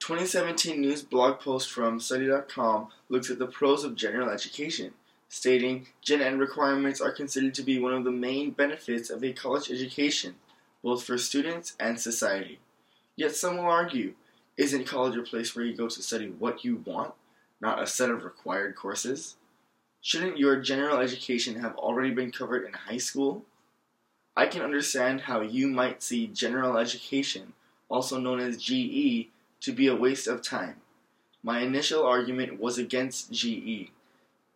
2017 news blog post from Study.com looks at the pros of general education, stating Gen Ed requirements are considered to be one of the main benefits of a college education, both for students and society. Yet some will argue, isn't college a place where you go to study what you want, not a set of required courses? Shouldn't your general education have already been covered in high school? I can understand how you might see general education, also known as GE, to be a waste of time. My initial argument was against GE.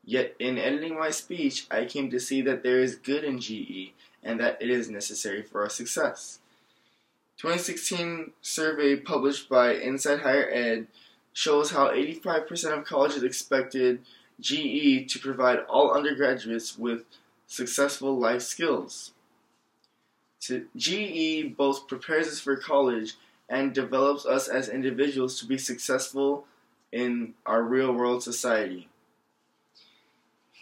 Yet in editing my speech, I came to see that there is good in GE and that it is necessary for our success. 2016 survey published by Inside Higher Ed shows how 85% of colleges expected GE to provide all undergraduates with successful life skills. GE both prepares us for college and develops us as individuals to be successful in our real-world society.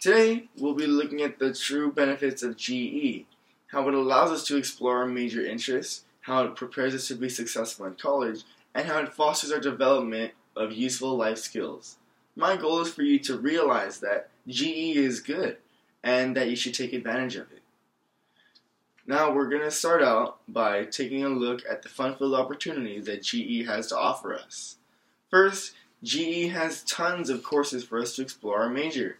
Today, we'll be looking at the true benefits of GE, how it allows us to explore our major interests, how it prepares us to be successful in college, and how it fosters our development of useful life skills. My goal is for you to realize that GE is good and that you should take advantage of it. Now we're going to start out by taking a look at the fun-filled opportunities that GE has to offer us. First, GE has tons of courses for us to explore our major.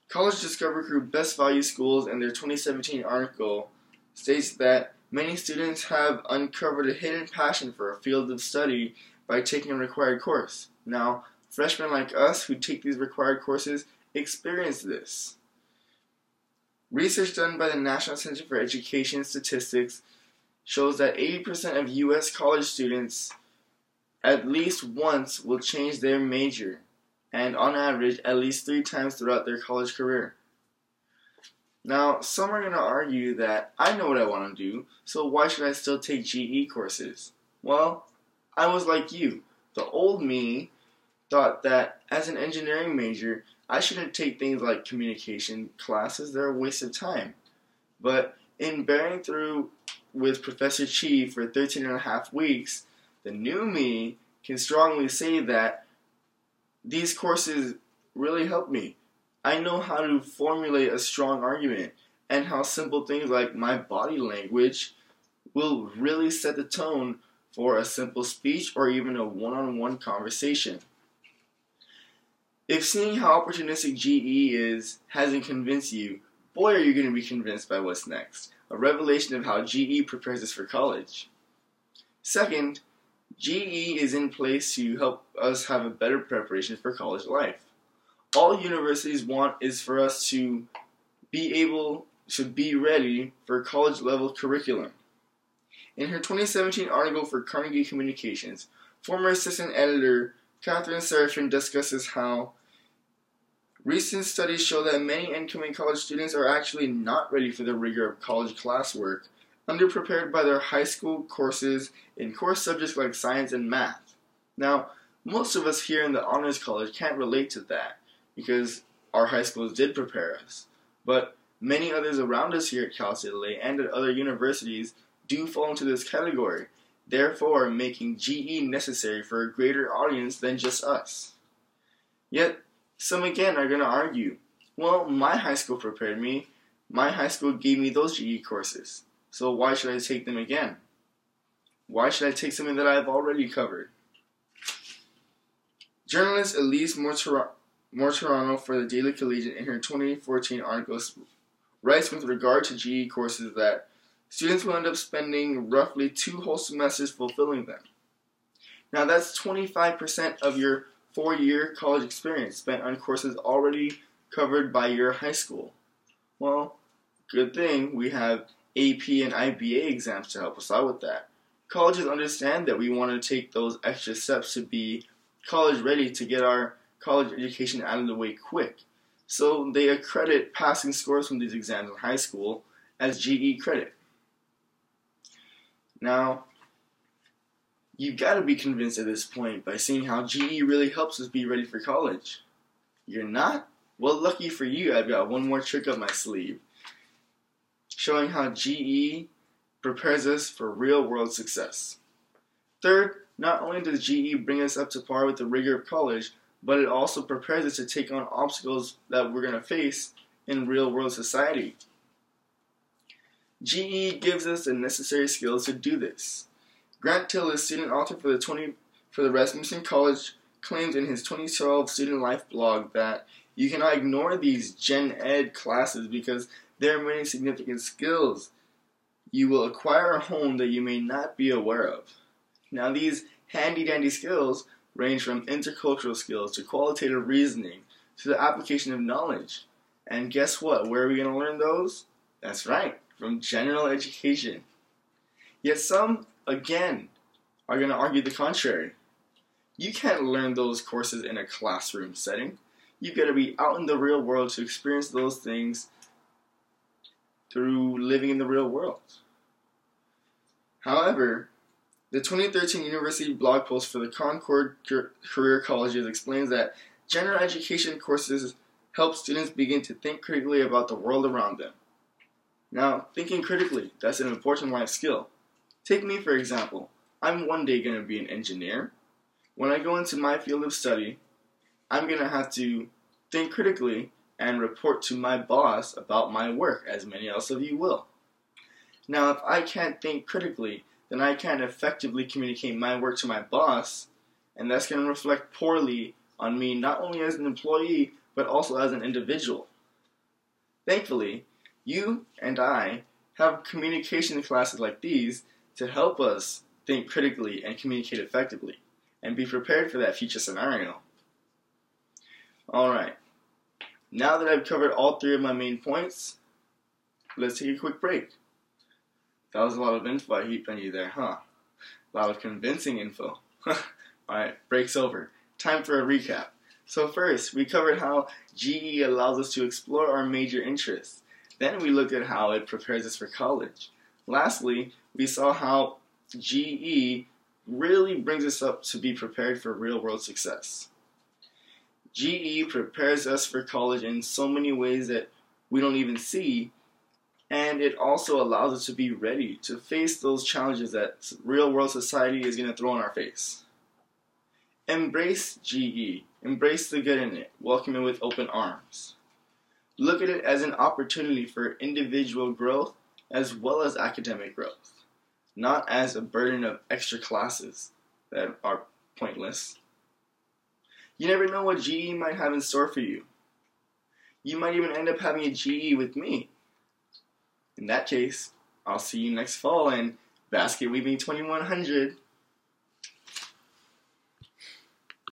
College Discover Group Best Value Schools in their 2017 article states that many students have uncovered a hidden passion for a field of study by taking a required course. Now, freshmen like us who take these required courses experience this. Research done by the National Center for Education Statistics shows that 80% of U.S. college students at least once will change their major, and on average at least 3 times throughout their college career. Now, some are going to argue that I know what I want to do, so why should I still take GE courses? Well, I was like you. The old me thought that as an engineering major, I shouldn't take things like communication classes. They're a waste of time. But in bearing through with Professor Chi for 13 and a half weeks, the new me can strongly say that these courses really helped me. I know how to formulate a strong argument and how simple things like my body language will really set the tone for a simple speech or even a one-on-one conversation. If seeing how opportunistic GE hasn't convinced you, boy are you going to be convinced by what's next. A revelation of how GE prepares us for college. Second, GE is in place to help us have a better preparation for college life. All universities want is for us to be able to be ready for college level curriculum. In her 2017 article for Carnegie Communications, former assistant editor Catherine Serafin discusses how recent studies show that many incoming college students are actually not ready for the rigor of college classwork, underprepared by their high school courses in core subjects like science and math. Now, most of us here in the Honors College can't relate to that because our high schools did prepare us. But many others around us here at Cal State LA and at other universities do fall into this category, therefore making GE necessary for a greater audience than just us. Yet, some again are going to argue, well, my high school prepared me. My high school gave me those GE courses. So why should I take them again? Why should I take something that I've already covered? Journalist Elise Mortorano for the Daily Collegian in her 2014 article writes with regard to GE courses that students will end up spending roughly 2 whole semesters fulfilling them. Now that's 25% of your 4-year college experience spent on courses already covered by your high school. Well, good thing we have AP and IBA exams to help us out with that. Colleges understand that we want to take those extra steps to be college ready to get our college education out of the way quick. So they accredit passing scores from these exams in high school as GE credit. Now, you've got to be convinced at this point by seeing how GE really helps us be ready for college. You're not? Well, lucky for you, I've got one more trick up my sleeve, showing how GE prepares us for real-world success. Third, Not only does GE bring us up to par with the rigor of college, but it also prepares us to take on obstacles that we're going to face in real-world society. GE gives us the necessary skills to do this. Grant Till, student author for the Rasmussen College, claims in his 2012 Student Life blog that you cannot ignore these Gen Ed classes because there are many significant skills you will acquire at home that you may not be aware of. Now, these handy-dandy skills range from intercultural skills to qualitative reasoning to the application of knowledge. And guess what? Where are we going to learn those? That's right, from general education. Yet some, again, are going to argue the contrary. You can't learn those courses in a classroom setting. You've got to be out in the real world to experience those things through living in the real world. However, the 2013 University blog post for the Concord Career Colleges explains that general education courses help students begin to think critically about the world around them. Now, thinking critically, that's an important life skill. Take me, for example. I'm one day going to be an engineer. When I go into my field of study, I'm going to have to think critically and report to my boss about my work, as many else of you will. Now, if I can't think critically, then I can't effectively communicate my work to my boss, and that's going to reflect poorly on me not only as an employee, but also as an individual. Thankfully, you and I have communication classes like these to help us think critically and communicate effectively, and be prepared for that future scenario. Alright, now that I've covered all three of my main points, let's take a quick break. That was a lot of info I heaped on you there, huh? A lot of convincing info. Alright, break's over. Time for a recap. So first, we covered how GE allows us to explore our major interests. Then we looked at how it prepares us for college. Lastly, we saw how GE really brings us up to be prepared for real-world success. GE prepares us for college in so many ways that we don't even see, and it also allows us to be ready to face those challenges that real-world society is going to throw in our face. Embrace GE. Embrace the good in it. Welcome it with open arms. Look at it as an opportunity for individual growth as well as academic growth, not as a burden of extra classes that are pointless. You never know what GE might have in store for you. You might even end up having a GE with me. In that case, I'll see you next fall in Basket Weaving 2100.